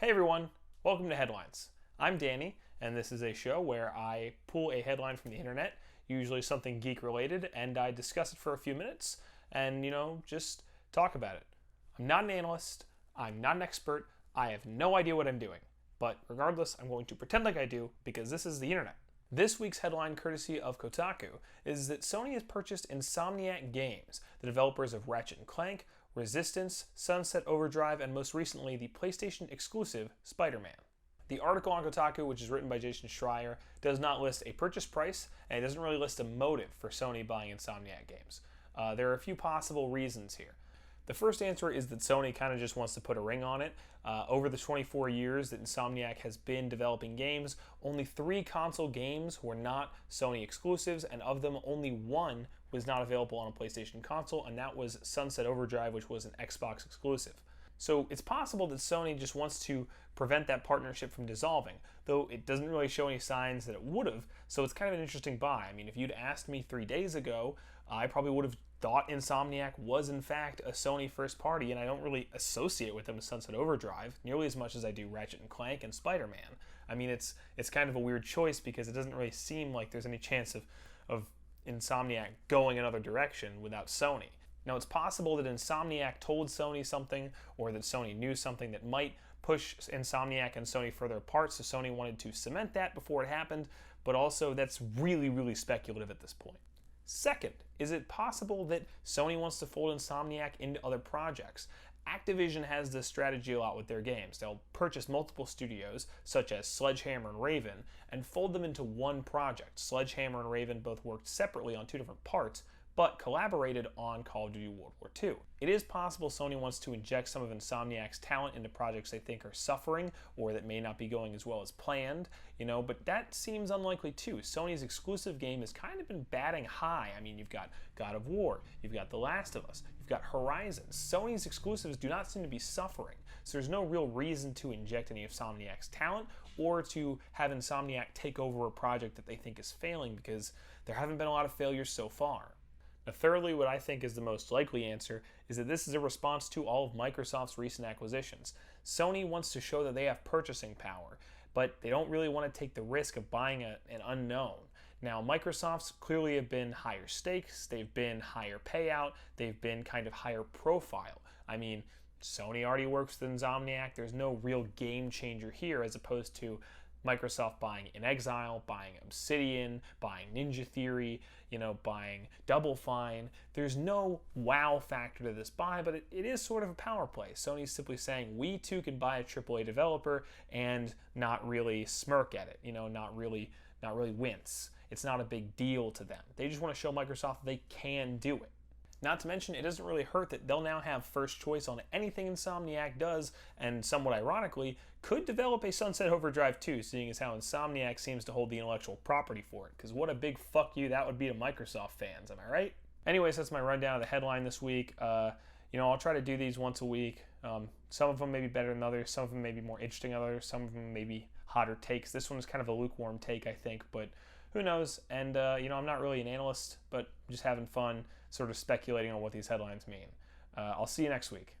Hey everyone, welcome to Headlines. I'm Danny, and this is a show where I pull a headline from the internet, usually something geek related, and I discuss it for a few minutes and, just talk about it. I'm not an analyst, I'm not an expert, I have no idea what I'm doing. But regardless, I'm going to pretend like I do because this is the internet. This week's headline, courtesy of Kotaku, is that Sony has purchased Insomniac Games, the developers of Ratchet & Clank, Resistance, Sunset Overdrive, and most recently the PlayStation exclusive Spider-Man. The article on Kotaku, which is written by Jason Schreier, does not list a purchase price, and it doesn't really list a motive for Sony buying Insomniac Games. There are a few possible reasons here. The first answer is that Sony kind of just wants to put a ring on it. Over the 24 years that Insomniac has been developing games, only 3 console games were not Sony exclusives, and of them, only 1 was not available on a PlayStation console, and that was Sunset Overdrive, which was an Xbox exclusive. So it's possible that Sony just wants to prevent that partnership from dissolving, though it doesn't really show any signs that it would have, so it's kind of an interesting buy. I mean, if you'd asked me 3 days ago, I probably would have thought Insomniac was in fact a Sony first party, and I don't really associate with them as Sunset Overdrive nearly as much as I do Ratchet & Clank and Spider-Man. I mean, it's kind of a weird choice because it doesn't really seem like there's any chance of Insomniac going another direction without Sony. Now, it's possible that Insomniac told Sony something, or that Sony knew something that might push Insomniac and Sony further apart, so Sony wanted to cement that before it happened, but also that's really, really speculative at this point. Second, is it possible that Sony wants to fold Insomniac into other projects? Activision has this strategy a lot with their games. They'll purchase multiple studios, such as Sledgehammer and Raven, and fold them into one project. Sledgehammer and Raven both worked separately on 2 different parts, but collaborated on Call of Duty World War II. It is possible Sony wants to inject some of Insomniac's talent into projects they think are suffering or that may not be going as well as planned, but that seems unlikely too. Sony's exclusive game has kind of been batting high. I mean, you've got God of War, you've got The Last of Us, you've got Horizon. Sony's exclusives do not seem to be suffering, so there's no real reason to inject any of Insomniac's talent or to have Insomniac take over a project that they think is failing, because there haven't been a lot of failures so far. Now, thirdly, what I think is the most likely answer is that this is a response to all of Microsoft's recent acquisitions. Sony wants to show that they have purchasing power, but they don't really want to take the risk of buying an unknown. Now, Microsoft's clearly have been higher stakes, they've been higher payout, they've been kind of higher profile. I mean, Sony already works with Insomniac, there's no real game changer here, as opposed to Microsoft buying In Exile, buying Obsidian, buying Ninja Theory, buying Double Fine. There's no wow factor to this buy, but it is sort of a power play. Sony's simply saying, we too can buy a AAA developer and not really smirk at it, not really wince. It's not a big deal to them. They just want to show Microsoft they can do it. Not to mention, it doesn't really hurt that they'll now have first choice on anything Insomniac does, and somewhat ironically, could develop a Sunset Overdrive 2, seeing as how Insomniac seems to hold the intellectual property for it, because what a big fuck you that would be to Microsoft fans, am I right? Anyways, that's my rundown of the headline this week. I'll try to do these once a week. Some of them may be better than others, some of them may be more interesting than others, some of them may be hotter takes. This one is kind of a lukewarm take, I think, but who knows? And, I'm not really an analyst, but just having fun sort of speculating on what these headlines mean. I'll see you next week.